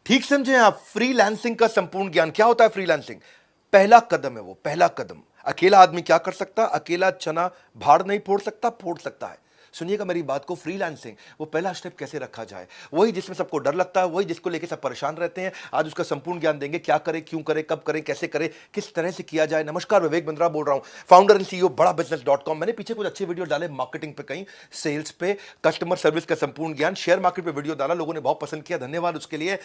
ठीक समझे आप? फ्रीलांसिंग का संपूर्ण ज्ञान क्या होता है? फ्रीलांसिंग पहला कदम है, वो पहला कदम। अकेला आदमी क्या कर सकता? अकेला चना भाड़ नहीं फोड़ सकता, फोड़ सकता है। सुनिएगा मेरी बात को, फ्रीलांसिंग वो पहला स्टेप कैसे रखा जाए, वही जिसमें सबको डर लगता है, वही जिसको लेके सब परेशान रहते हैं। आज उसका संपूर्ण ज्ञान देंगे, क्या करें, क्यों करें, कब करें, कैसे करें, किस तरह से किया जाए। नमस्कार, विवेक बिंद्रा बोल रहा हूं, फाउंडर एंड सीईओ बड़ा बिजनेस.com। मैंने पीछे कुछ अच्छे वीडियो डाले मार्केटिंग पे, कहीं सेल्स पे, कस्टमर सर्विस का संपूर्ण ज्ञान, शेयर मार्केट पे वीडियो डाला, लोगों ने बहुत पसंद किया, धन्यवाद उसके लिए।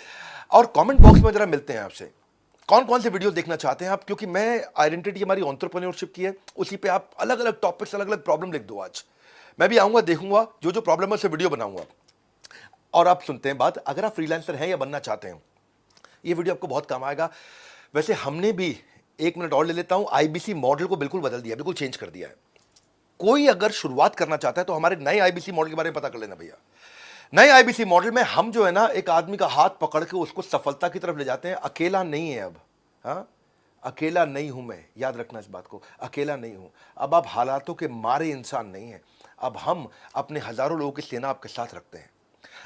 और कमेंट बॉक्स में जरा मिलते हैं आपसे, कौन कौन से वीडियो देखना चाहते हैं आप, क्योंकि मैं आइडेंटिटी हमारी एंटरप्रेन्योरशिप की है, उसी पे आप अलग अलग टॉपिक्स, अलग अलग प्रॉब्लम लिख दो। आज मैं भी आऊंगा, देखूंगा जो जो प्रॉब्लम है उसे वीडियो बनाऊंगा। और आप सुनते हैं बात, अगर आप फ्रीलांसर हैं या बनना चाहते हैं, ये वीडियो आपको बहुत काम आएगा। वैसे हमने भी, एक मिनट और ले लेता हूं, आईबीसी मॉडल को बिल्कुल बदल दिया, बिल्कुल चेंज कर दिया है। कोई अगर शुरुआत करना चाहता है तो हमारे नए आईबीसी मॉडल के बारे में पता कर लेना भैया। नए आईबीसी मॉडल में हम जो है ना, एक आदमी का हाथ पकड़ के उसको सफलता की तरफ ले जाते हैं। अकेला नहीं है अब, हाँ, अकेला नहीं हूं मैं, याद रखना इस बात को, अकेला नहीं हूं। अब आप हालातों के मारे इंसान नहीं हैं। अब हम अपने हजारों लोगों की सेना आपके साथ रखते हैं।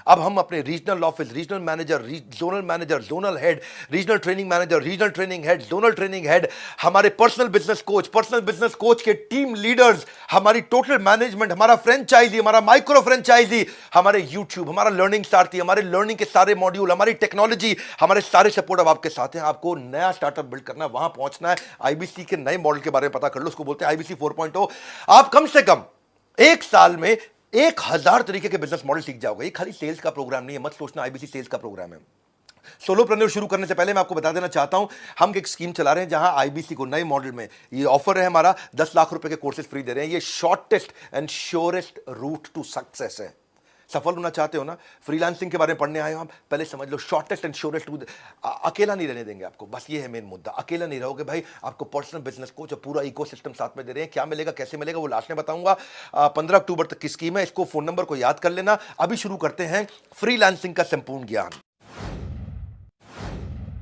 अब हम अपने regional office, regional manager, zonal head, regional training manager, regional training head, zonal training head, हमारे पर्सनल बिजनेस कोच के टीम लीडर्स, हमारी टोटल मैनेजमेंट, हमारा फ्रेंचाइजी, हमारा माइक्रो फ्रेंचाइजी, हमारे यूट्यूब, हमारा लर्निंग सारथी, हमारे लर्निंग के सारे मॉड्यूल, हमारी टेक्नोलॉजी, हमारे सारे सपोर्ट अब आपके साथ हैं। आपको नया स्टार्टअप बिल्ड करना है, वहां पहुंचना है। आईबीसी के नए मॉडल के बारे में पता कर लो, उसको बोलते हैं आईबीसी 4.0। आप कम से कम एक साल में 1000 तरीके के बिजनेस मॉडल सीख जाओगे। ये खाली सेल्स का प्रोग्राम नहीं है, मत सोचना आईबीसी सेल्स का प्रोग्राम है। सोलोप्रेन्योर शुरू करने से पहले मैं आपको बता देना चाहता हूं, हम एक स्कीम चला रहे हैं जहां आईबीसी को नए मॉडल में ये ऑफर है हमारा, 10 लाख रुपए के कोर्सेज फ्री दे रहे हैं। ये shortest and surest route to success है। सफल होना चाहते हो ना, फ्रीलांसिंग के बारे में पढ़ने आए हो आप, पहले समझ लो शॉर्टेस्ट एंड श्योरेस्ट रूट। अकेला नहीं रहने देंगे आपको, बस ये है मेन मुद्दा। अकेला नहीं रहोगे भाई, आपको पर्सनल बिजनेस कोच और पूरा इकोसिस्टम साथ में दे रहे हैं। क्या मिलेगा, कैसे मिलेगा, वो लास्ट में बताऊंगा। 15 अक्टूबर तक की स्कीम है, इसको फोन नंबर को याद कर लेना। अभी शुरू करते हैं फ्रीलांसिंग का संपूर्ण ज्ञान।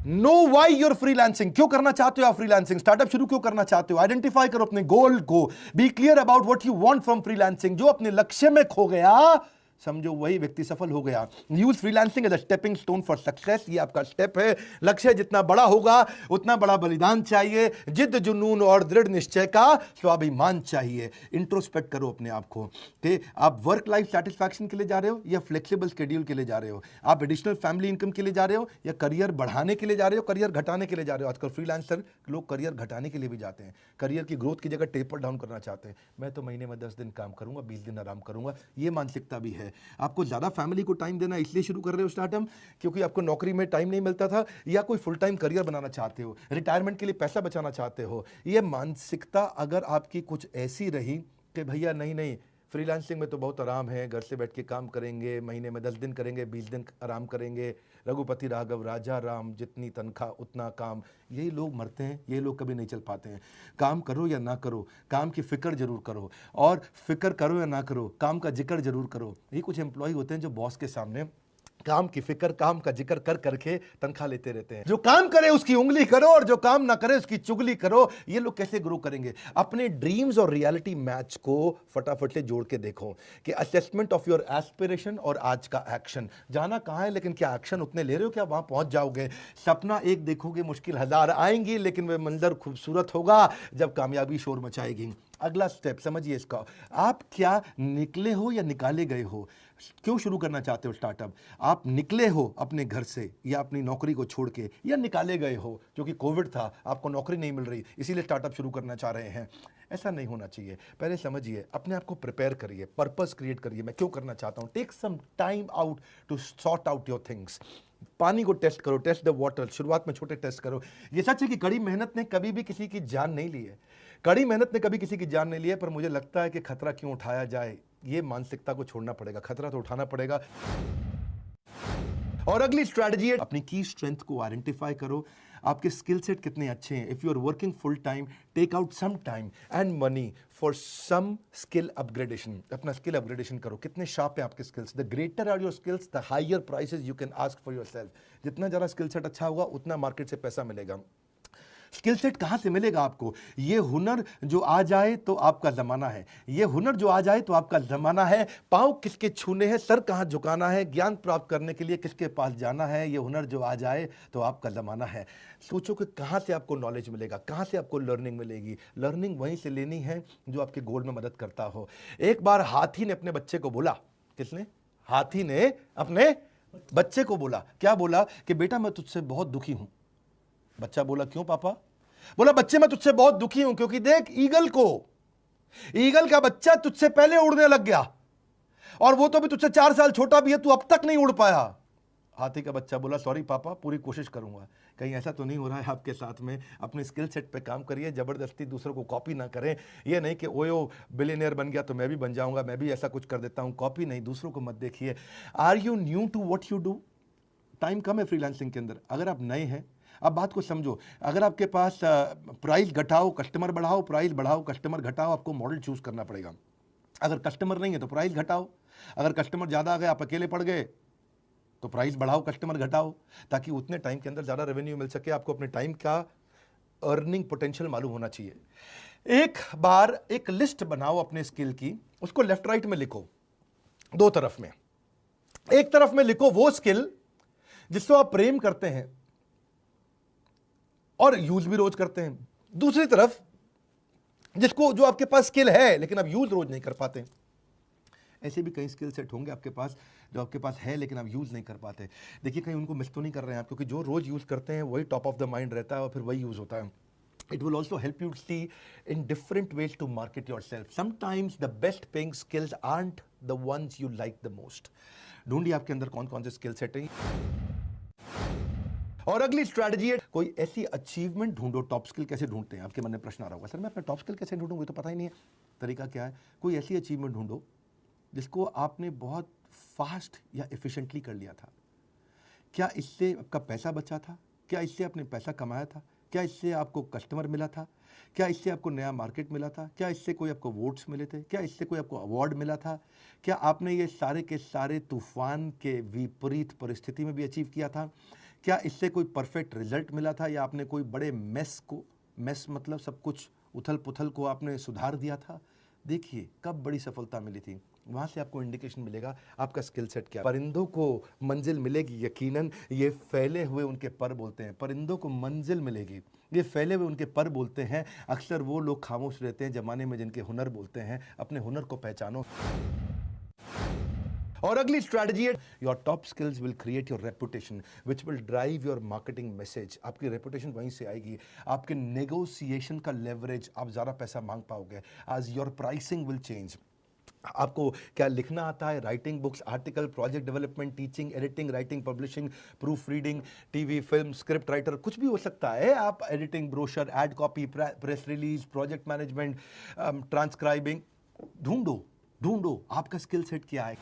नो वाई यूर फ्रीलांसिंग, क्यों करना चाहते हो आप फ्रीलांसिंग, स्टार्टअप शुरू क्यों करना चाहते हो, आइडेंटिफाई करो अपने गोल को, be clear about what you want from freelancing. जो अपने लक्ष्य में खो गया, समझो वही व्यक्ति सफल हो गया। Use freelancing as a stepping stone for success. ये आपका स्टेप है। लक्ष्य जितना बड़ा होगा उतना बड़ा बलिदान चाहिए, जिद जुनून और दृढ़ निश्चय का स्वाभिमान चाहिए। इंट्रोस्पेक्ट करो अपने आप को कि आप वर्क लाइफ सेटिस्फैक्शन के लिए जा रहे हो या फ्लेक्सिबल शेड्यूल के लिए जा रहे हो, आप एडिशनल फैमिली इनकम के लिए जा रहे हो या करियर बढ़ाने के लिए जा रहे हो, करियर घटाने के लिए जा रहे हो। आजकल फ्रीलांसर लोग करियर घटाने के लिए भी जाते हैं, करियर की ग्रोथ की जगह टेपर डाउन करना चाहते हैं। मैं तो महीने में 10 दिन काम करूंगा, 20 दिन आराम करूंगा, ये मानसिकता भी है। आपको ज्यादा फैमिली को टाइम देना इसलिए शुरू कर रहे हो स्टार्टअप, क्योंकि आपको नौकरी में टाइम नहीं मिलता था, या कोई फुल टाइम करियर बनाना चाहते हो, रिटायरमेंट के लिए पैसा बचाना चाहते हो। ये मानसिकता अगर आपकी कुछ ऐसी रही कि भैया नहीं नहीं, फ्रीलांसिंग में तो बहुत आराम है, घर से बैठ के काम करेंगे, महीने में 10 दिन करेंगे, 20 दिन आराम करेंगे, रघुपति राघव राजा राम, जितनी तनख्वाह उतना काम, यही लोग मरते हैं, ये लोग कभी नहीं चल पाते हैं। काम करो या ना करो, काम की फिक्र जरूर करो, और फिक्र करो या ना करो, काम का जिक्र जरूर करो। ये कुछ एम्प्लॉय होते हैं जो बॉस के सामने काम की फिक्र, काम का जिक्र कर करके तनख्वाह लेते रहते हैं। जो काम करे उसकी उंगली करो और जो काम ना करे उसकी चुगली करो। ये लोग कैसे ग्रो करेंगे? अपने ड्रीम्स और रियलिटी मैच को फटाफट से जोड़ के देखो कि असेसमेंट ऑफ योर एस्पिरेशन और आज का एक्शन, जाना कहां है लेकिन क्या एक्शन उतने ले रहे हो, क्या वहां पहुंच जाओगे? सपना एक देखोगे, मुश्किल 1000 आएंगी, लेकिन वह मंजर खूबसूरत होगा जब कामयाबी शोर मचाएगी। अगला स्टेप समझिए इसका, आप क्या निकले हो या निकाले गए हो? क्यों शुरू करना चाहते हो स्टार्टअप? आप निकले हो अपने घर से या अपनी नौकरी को छोड़ के, या निकाले गए हो क्योंकि कोविड था, आपको नौकरी नहीं मिल रही, इसीलिए स्टार्टअप शुरू करना चाह रहे हैं? ऐसा नहीं होना चाहिए। पहले समझिए, अपने आप को प्रिपेयर करिए, पर्पस क्रिएट करिए, मैं क्यों करना चाहता हूं। Take some time out to sort out your things. पानी को टेस्ट करो, टेस्ट द वाटर। शुरुआत में छोटे टेस्ट करो। ये सच है कि कड़ी मेहनत ने कभी भी किसी की जान नहीं ली है, कड़ी मेहनत ने कभी किसी की जान नहीं ली है, पर मुझे लगता है कि खतरा क्यों उठाया जाए, ये मानसिकता को छोड़ना पड़ेगा। खतरा तो उठाना पड़ेगा। और अगली स्ट्रैटेजी है, अपनी की स्ट्रेंथ को आइडेंटिफाई करो। आपके स्किल सेट कितने अच्छे हैं। If you are working full time, take out some time and money for some skill upgradation. अपना स्किल अपग्रेडेशन करो। कितने शार्प है आपके skills? The greater are your skills, the higher prices you can ask for yourself. जितना ज़्यादा skill set अच्छा होगा उतना मार्केट से पैसा मिलेगा। स्किल सेट कहाँ से मिलेगा आपको? ये हुनर जो आ जाए तो आपका ज़माना है, ये हुनर जो आ जाए तो आपका ज़माना है। पाँव किसके छूने हैं, सर कहाँ झुकाना है, ज्ञान प्राप्त करने के लिए किसके पास जाना है, ये हुनर जो आ जाए तो आपका ज़माना है। सोचो कि कहाँ से आपको नॉलेज मिलेगा, कहाँ से आपको लर्निंग मिलेगी। लर्निंग वहीं से लेनी है जो आपके गोल में मदद करता हो। एक बार हाथी ने अपने बच्चे को बोला, किसने? हाथी ने अपने बच्चे को बोला, क्या बोला? कि बेटा मैं तुझसे बहुत दुखी हूं। बच्चा बोला, क्यों पापा? बोला, बच्चे मैं तुझसे बहुत दुखी हूं क्योंकि देख ईगल का बच्चा तुझसे पहले उड़ने लग गया और वो तो भी तुझसे 4 साल छोटा भी है, तू अब तक नहीं उड़ पाया। हाथी का बच्चा बोला, सॉरी पापा, पूरी कोशिश करूंगा। कहीं ऐसा तो नहीं हो रहा है आपके साथ में? अपने स्किल सेट पे काम करिए, जबरदस्ती दूसरों को कॉपी ना करें। ये नहीं कि ओयो बिलियनियर बन गया तो मैं भी बन जाऊंगा, मैं भी ऐसा कुछ कर देता हूं। कॉपी नहीं, दूसरों को मत देखिए। Are you new to what you do? Time कम है फ्रीलांसिंग के अंदर। अगर आप नए हैं, अब बात को समझो, अगर आपके पास प्राइस घटाओ कस्टमर बढ़ाओ, प्राइस बढ़ाओ कस्टमर घटाओ, आपको मॉडल चूज करना पड़ेगा। अगर कस्टमर नहीं है तो प्राइस घटाओ, अगर कस्टमर ज़्यादा आ गए, आप अकेले पड़ गए तो प्राइस बढ़ाओ कस्टमर घटाओ, ताकि उतने टाइम के अंदर ज़्यादा रेवेन्यू मिल सके। आपको अपने टाइम का अर्निंग पोटेंशियल मालूम होना चाहिए। एक बार एक लिस्ट बनाओ अपने स्किल की, उसको लेफ्ट राइट में लिखो, 2 तरफ में। एक तरफ में लिखो वो स्किल जिसको आप प्रेम करते हैं और यूज भी रोज करते हैं। दूसरी तरफ जो आपके पास स्किल है लेकिन आप यूज रोज नहीं कर पाते। ऐसे भी कई स्किल सेट होंगे आपके पास जो आपके पास है लेकिन आप यूज नहीं कर पाते। देखिए, कहीं उनको मिस तो नहीं कर रहे हैं आप, क्योंकि जो रोज यूज करते हैं वही टॉप ऑफ द माइंड रहता है और फिर वही यूज होता है। It will also help you see in different ways to market yourself. Sometimes the best paying skills aren't the ones you like the most. ढूंढिए आपके अंदर कौन कौन से स्किल सेट हैं। और अगली स्ट्रैटेजी है, कोई ऐसी अचीवमेंट ढूंढो। टॉप स्किल कैसे ढूंढते हैं? आपके मन में प्रश्न आ रहा होगा, सर मैं अपना टॉप स्किल कैसे ढूंढूंगा, तो पता ही नहीं है। तरीका क्या है? कोई ऐसी अचीवमेंट ढूंढो जिसको आपने बहुत फास्ट या एफिशिएंटली कर लिया था। क्या इससे आपका पैसा बचा था? क्या इससे आपने पैसा कमाया था? क्या इससे आपको कस्टमर मिला था? क्या इससे आपको नया मार्केट मिला था? क्या इससे कोई आपको वोट्स मिले थे? क्या इससे कोई आपको अवार्ड मिला था? क्या आपने ये सारे के सारे तूफान के विपरीत परिस्थिति में भी अचीव किया था? क्या इससे कोई परफेक्ट रिजल्ट मिला था, या आपने कोई बड़े मेस मतलब सब कुछ उथल पुथल को आपने सुधार दिया था? देखिए कब बड़ी सफलता मिली थी, वहाँ से आपको इंडिकेशन मिलेगा आपका स्किल सेट क्या है। परिंदों को मंजिल मिलेगी यकीनन, ये फैले हुए उनके पर बोलते हैं। परिंदों को मंजिल मिलेगी, ये फैले हुए उनके पर बोलते हैं। अक्सर वो लोग खामोश रहते हैं जमाने में जिनके हुनर बोलते हैं। अपने हुनर को पहचानो। और अगली स्ट्रैटेजी है, your top skills will create your reputation which will drive your marketing message. आपकी रेपुटेशन वहीं से आएगी। आपके नेगोशिएशन का लेवरेज, आप ज़्यादा पैसा मांग पाओगे। आज योर प्राइसिंग विल चेंज। आपको क्या लिखना आता है? Writing books, article, project development, teaching, editing, writing, publishing, proof reading, TV, film, script writer, कुछ भी हो सकता है। आप editing, brochure, ad copy, press release, project management, transcribing, ढूंढो आपका स्किल सेट क्या है।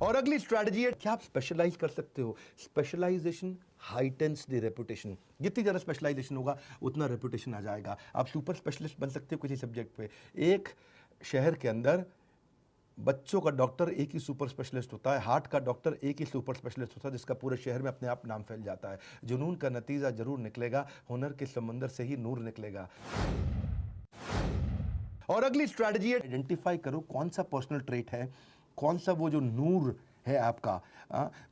और अगली स्ट्रैटेजी है, क्या आप स्पेशलाइज कर सकते हो? Specialisation heightens the reputation. जितनी ज़्यादा स्पेशलाइजेशन होगा उतना रेपुटेशन आ जाएगा। आप सुपर स्पेशलिस्ट बन सकते हो किसी सब्जेक्ट पे। एक शहर के अंदर बच्चों का डॉक्टर एक ही सुपर स्पेशलिस्ट होता है, हार्ट का डॉक्टर एक ही सुपर स्पेशलिस्ट होता है, जिसका पूरे शहर में अपने आप नाम फैल जाता है। जुनून का नतीजा जरूर निकलेगा, हुनर के समंदर से ही नूर निकलेगा। और अगली स्ट्रैटेजी है, आइडेंटिफाई करो कौन सा पर्सनल ट्रेट है, कौन सा वो जो नूर है आपका,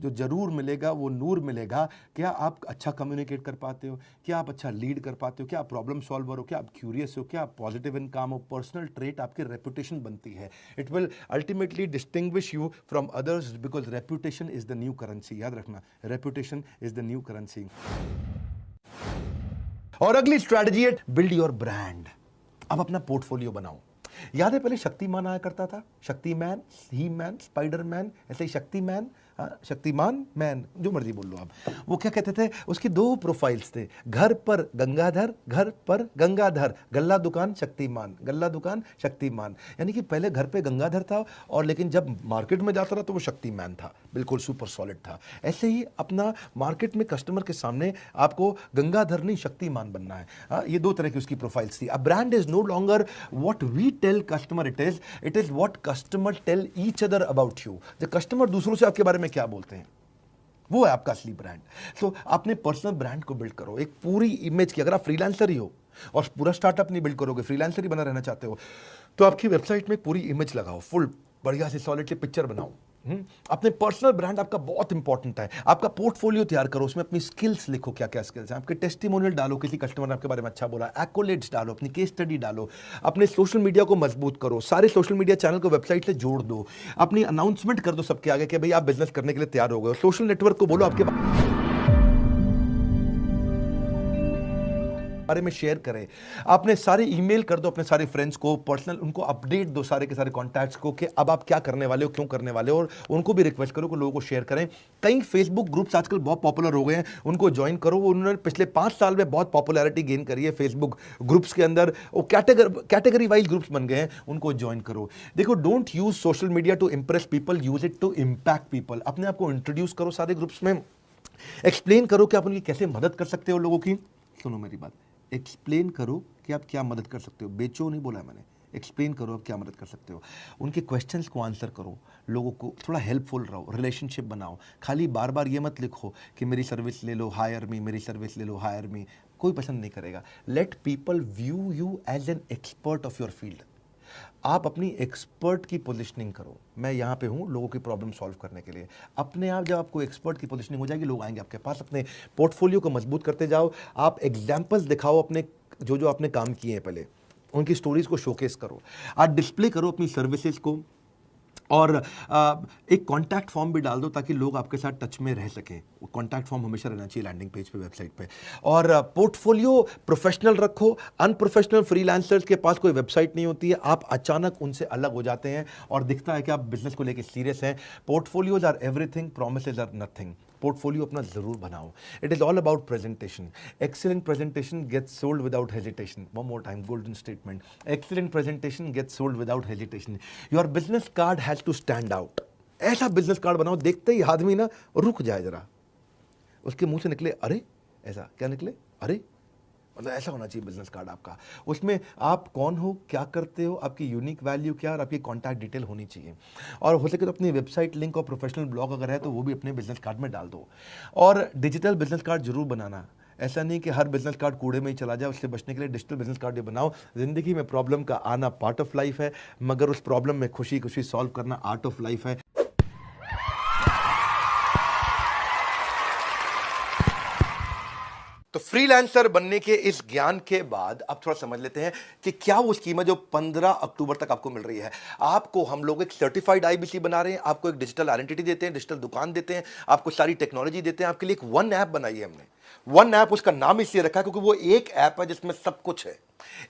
जो जरूर मिलेगा वो नूर मिलेगा। क्या आप अच्छा कम्युनिकेट कर पाते हो? क्या आप अच्छा लीड कर पाते हो? क्या आप प्रॉब्लम सॉल्वर हो? क्या आप क्यूरियस हो? क्या आप पॉजिटिव इन काम हो? पर्सनल ट्रेट आपकी रेपुटेशन बनती है। It will ultimately distinguish you from others because reputation is the new currency. याद रखना, reputation is the new currency. और अगली स्ट्रैटेजी है, बिल्ड योर ब्रांड। अब अपना पोर्टफोलियो बनाओ। याद है पहले शक्तिमान आया करता था, शक्तिमैन, ही मैन, स्पाइडरमैन, ऐसे ही शक्तिमान, शक्तिमान मैन, जो मर्जी बोल लो आप। वो क्या कहते थे, उसकी 2 प्रोफाइल्स थे, घर पर गंगाधर, घर पर गंगाधर, गल्ला दुकान शक्तिमान, गल्ला दुकान शक्तिमान। यानी कि पहले घर पे गंगाधर था और लेकिन जब मार्केट में जाता रहा तो वो शक्तिमान था, बिल्कुल सुपर सॉलिड था। ऐसे ही अपना मार्केट में कस्टमर के सामने आपको गंगाधर नहीं शक्तिमान बनना है। ये 2 तरह की उसकी प्रोफाइल्स थी। A brand is no longer what we tell customer, it is what customer tell each other about you. जो कस्टमर दूसरों से आपके बारे में क्या बोलते हैं, वो है आपका असली ब्रांड। सो अपने पर्सनल ब्रांड को बिल्ड करो, एक पूरी इमेज की। अगर आप फ्रीलांसर ही हो और पूरा स्टार्टअप नहीं बिल्ड करोगे, फ्रीलांसर ही बना रहना चाहते हो, तो आपकी वेबसाइट में पूरी इमेज लगाओ, फुल बढ़िया सी सॉलिड सी पिक्चर बनाओ। अपने पर्सनल ब्रांड आपका बहुत इंपॉर्टेंट है। आपका पोर्टफोलियो तैयार करो, उसमें अपनी स्किल्स लिखो, क्या क्या स्किल्स हैं आपके, टेस्टिमोनियल डालो, किसी कस्टमर ने आपके बारे में अच्छा बोला, एक्कोलेट्स डालो, अपनी केस स्टडी डालो, अपने सोशल मीडिया को मजबूत करो, सारे सोशल मीडिया चैनल को वेबसाइट से जोड़ दो, अपनी अनाउंसमेंट कर दो सबके आगे कि भाई आप बिजनेस करने के लिए तैयार हो गए। सोशल नेटवर्क को बोलो आपके बारे में शेयर करें, आपने सारे ईमेल कर दो अपने सारे फ्रेंड्स को, पर्सनल उनको अपडेट दो सारे के सारे कॉन्टैक्ट्स को कि अब आप क्या करने वाले हो, क्यों करने वाले हो, और उनको भी रिक्वेस्ट करो कि लोगों को शेयर करें। कई फेसबुक ग्रुप्स आजकल बहुत पॉपुलर हो गए हैं, उनको ज्वाइन करो। उन्होंने पिछले 5 साल में बहुत पॉपुलैरिटी गेन करी है फेसबुक ग्रुप्स के अंदर, वो कैटेगरी वाइज ग्रुप्स बन गए हैं, उनको ज्वाइन करो। देखो, don't use social media to impress people, use it to impact people. अपने आप को इंट्रोड्यूस करो सारे ग्रुप्स में, एक्सप्लेन करो कि आप उनकी कैसे मदद कर सकते हो लोगों की। सुनो मेरी बात, एक्सप्लेन करो कि आप क्या मदद कर सकते हो, बेचो नहीं बोला है मैंने, एक्सप्लेन करो आप क्या मदद कर सकते हो। उनके क्वेश्चंस को आंसर करो, लोगों को थोड़ा हेल्पफुल रहो, रिलेशनशिप बनाओ। खाली बार बार ये मत लिखो कि मेरी सर्विस ले लो, हायर मी, मेरी सर्विस ले लो, हायर मी। कोई पसंद नहीं करेगा। Let people view you as an expert of your field. आप अपनी एक्सपर्ट की पोजीशनिंग करो, मैं यहाँ पे हूँ लोगों की प्रॉब्लम सॉल्व करने के लिए। अपने आप जब आपको एक्सपर्ट की पोजीशनिंग हो जाएगी, लोग आएंगे आपके पास। अपने पोर्टफोलियो को मजबूत करते जाओ, आप एग्जाम्पल्स दिखाओ अपने जो जो आपने काम किए हैं पहले, उनकी स्टोरीज को शोकेस करो, आप डिस्प्ले करो अपनी सर्विसेज को, और एक कॉन्टैक्ट फॉर्म भी डाल दो ताकि लोग आपके साथ टच में रह सकें। कॉन्टैक्ट फॉर्म हमेशा रहना चाहिए लैंडिंग पेज पे, वेबसाइट पे। और पोर्टफोलियो प्रोफेशनल रखो। अनप्रोफेशनल फ्रीलांसर्स के पास कोई वेबसाइट नहीं होती है, आप अचानक उनसे अलग हो जाते हैं और दिखता है कि आप बिजनेस को लेकर सीरियस हैं। Portfolios are everything, promises are nothing. Portfolio अपना जरूर बनाओ। It is all about presentation. Excellent presentation gets sold without hesitation. One more time, golden statement. Excellent presentation gets sold without hesitation. Your business card has to stand out. ऐसा business card बनाओ देखते ही आदमी ना रुक जाए जरा, उसके मुंह से निकले अरे, ऐसा क्या निकले अरे, मतलब ऐसा होना चाहिए बिजनेस कार्ड आपका। उसमें आप कौन हो, क्या करते हो, आपकी यूनिक वैल्यू क्या, और आपकी कॉन्टैक्ट डिटेल होनी चाहिए। और हो सके तो अपनी वेबसाइट लिंक और प्रोफेशनल ब्लॉग अगर है तो वो भी अपने बिजनेस कार्ड में डाल दो। और डिजिटल बिजनेस कार्ड जरूर बनाना। ऐसा नहीं कि हर बिजनेस कार्ड कूड़े में ही चला जाए, उससे बचने के लिए डिजिटल बिजनेस कार्ड भी बनाओ। जिंदगी में प्रॉब्लम का आना पार्ट ऑफ लाइफ है, मगर उस प्रॉब्लम में खुशी खुशी सॉल्व करना आर्ट ऑफ लाइफ है। तो फ्रीलांसर बनने के इस ज्ञान के बाद अब थोड़ा समझ लेते हैं कि क्या वो स्कीम है जो 15 अक्टूबर तक आपको मिल रही है। आपको हम लोग एक सर्टिफाइड आईबीसी बना रहे हैं, आपको एक डिजिटल आइडेंटिटी देते हैं, डिजिटल दुकान देते हैं, आपको सारी टेक्नोलॉजी देते हैं। आपके लिए एक वन ऐप बनाई है हमने। वन ऐप, उसका नाम इसलिए रखा है क्योंकि वो एक ऐप है जिसमें सब कुछ है।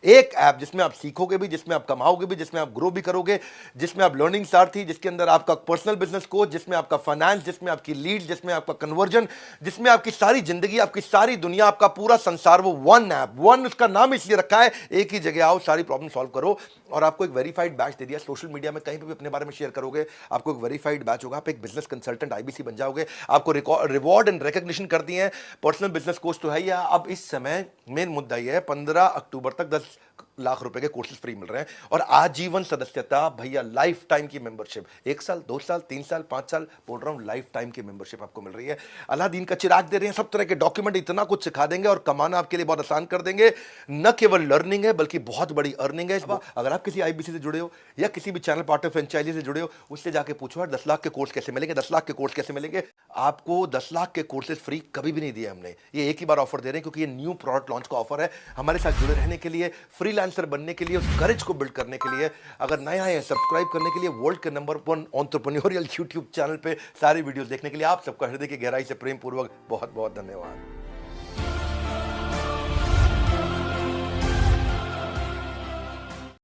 एक ऐप जिसमें आप सीखोगे भी, जिसमें आप कमाओगे भी, जिसमें आप ग्रो भी करोगे, जिसमें आप लर्निंग सारथी, जिसके अंदर आपका पर्सनल बिजनेस कोच, जिसमें आपका फाइनेंस, जिसमें आपकी लीड, जिसमें आपका कन्वर्जन, जिसमें आपकी सारी जिंदगी, आपकी सारी दुनिया, आपका पूरा संसार, वो वन ऐप। वन उसका नाम इसलिए रखा है, एक ही जगह आओ, सारी प्रॉब्लम सॉल्व करो। और आपको एक वेरीफाइड बैच दे दिया। सोशल मीडिया में कहीं पे भी अपने बारे में शेयर करोगे, आपको एक वेरीफाइड बैच होगा, आप एक बिजनेस कंसल्टेंट आईबीसी बन जाओगे। आपको रिवॉर्ड एंड रिकॉग्निशन कर दिए हैं। पर्सनल बिजनेस कोच तो है ही। अब इस समय मेन मुद्दा यह है, 15 अक्टूबर तक 10 लाख रुपए के कोर्सेज फ्री मिल रहे हैं, और आजीवन सदस्यता भैया, लाइफ टाइम की मेंबरशिप, 1 साल 2 साल 3 साल 5 साल बोल रहा हूं, लाइफ टाइम की मेंबरशिप आपको मिल रही है। अलादीन का चिराग दे रहे हैं, सब तरह के डॉक्यूमेंट, इतना कुछ सिखा देंगे और कमाना आपके लिए बहुत आसान कर देंगे। न केवल लर्निंग है बल्कि बहुत बड़ी अर्निंग है। अगर आप किसी आईबीसी से जुड़े हो या किसी भी चैनल पार्टनर फ्रेंचाइजी से जुड़े हो, उससे जाके पूछो यार 10 लाख के कोर्स कैसे मिलेंगे, 10 लाख के कोर्स कैसे मिलेंगे। आपको 10 लाख के कोर्सेज फ्री कभी भी नहीं दिया हमने, ये एक ही बार ऑफर दे रहे हैं क्योंकि ये न्यू प्रोडक्ट लॉन्च का ऑफर है। हमारे साथ जुड़े रहने के लिए, फ्रीलांसर बनने के लिए, करेज को बिल्ड करने के लिए, अगर नया है सब्सक्राइब करने के लिए वर्ल्ड के नंबर 1 एंटरप्रेन्योरियल यूट्यूब चैनल पे सारी वीडियोस देखने के लिए आप सबका हृदय की गहराई से प्रेम पूर्वक बहुत बहुत धन्यवाद।